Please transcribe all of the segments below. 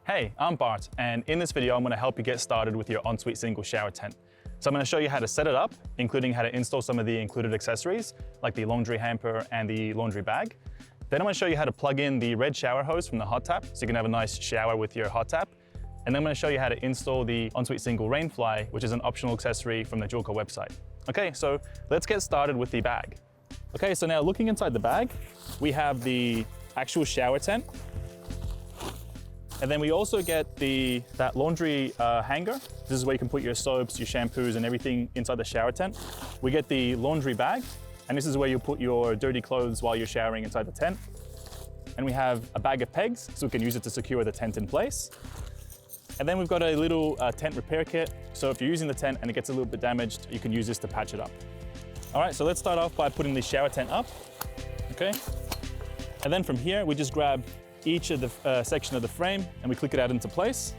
Hey, I'm Bart, and in this video I'm going to help you get started with your Ensuite single shower tent. So I'm going to show you how to set it up, including how to install some of the included accessories, like the laundry hamper and the laundry bag. Then I'm going to show you how to plug in the red shower hose from the hot tap, so you can have a nice shower with your hot tap. And then I'm going to show you how to install the Ensuite Single Rain Fly, which is an optional accessory from the Julco website. Okay, so let's get started with the bag. Okay, so now looking inside the bag, we have the actual shower tent. And then we also get that laundry hanger. This is where you can put your soaps, your shampoos, and everything inside the shower tent. We get the laundry bag, and this is where you put your dirty clothes while you're showering inside the tent. And we have a bag of pegs, so we can use it to secure the tent in place. And then we've got a little tent repair kit. So if you're using the tent and it gets a little bit damaged, you can use this to patch it up. All right, so let's start off by putting the shower tent up, okay? And then from here, we just grab each of the section of the frame and we click it out into place.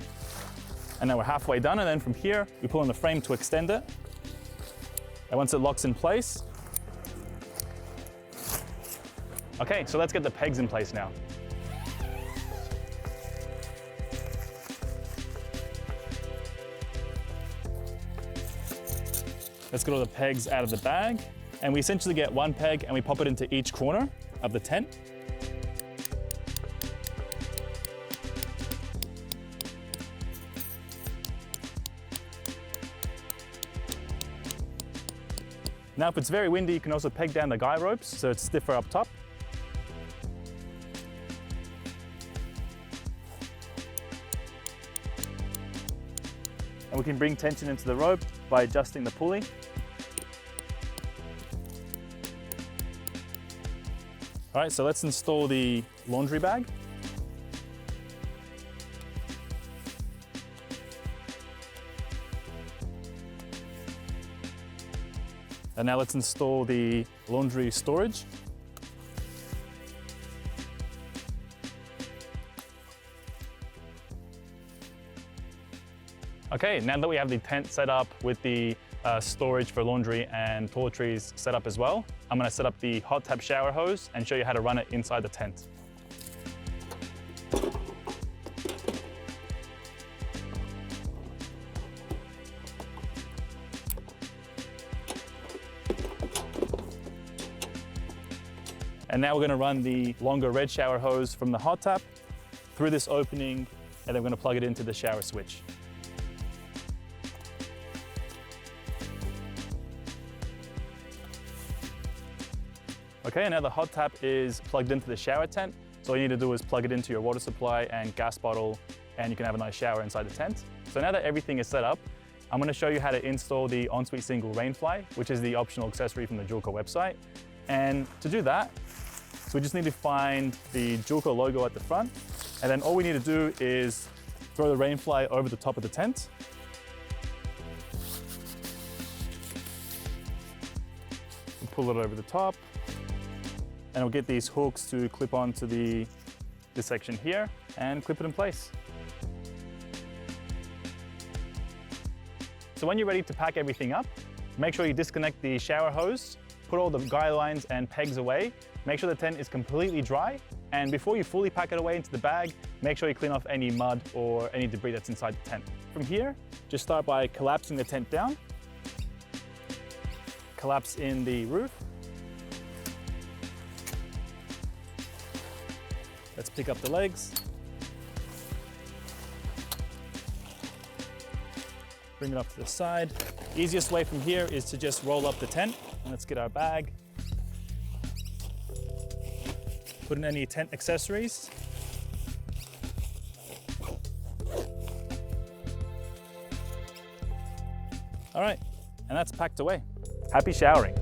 And now we're halfway done. And then from here, we pull on the frame to extend it. And once it locks in place, okay, so let's get the pegs in place now. Let's get all the pegs out of the bag. And we essentially get one peg and we pop it into each corner of the tent. Now, if it's very windy, you can also peg down the guy ropes so it's stiffer up top. And we can bring tension into the rope by adjusting the pulley. All right, so let's install the laundry bag. And now let's install the laundry storage. Okay, now that we have the tent set up with the storage for laundry and toiletries set up as well, I'm going to set up the hot tap shower hose and show you how to run it inside the tent. And now we're going to run the longer red shower hose from the hot tap through this opening, and then we're going to plug it into the shower switch. Okay, now the hot tap is plugged into the shower tent. So all you need to do is plug it into your water supply and gas bottle, and you can have a nice shower inside the tent. So now that everything is set up, I'm going to show you how to install the Ensuite Single Rain Fly, which is the optional accessory from the Julco website. And to do that, so we just need to find the Julco logo at the front, and then all we need to do is throw the Rainfly over the top of the tent. And pull it over the top, and we'll get these hooks to clip onto this section here and clip it in place. So when you're ready to pack everything up, make sure you disconnect the shower hose, put all the guy lines and pegs away, make sure the tent is completely dry, and before you fully pack it away into the bag, make sure you clean off any mud or any debris that's inside the tent. From here, just start by collapsing the tent down, collapse in the roof. Let's pick up the legs. Bring it up to the side. Easiest way from here is to just roll up the tent. And let's get our bag. Put in any tent accessories. All right, and that's packed away. Happy showering.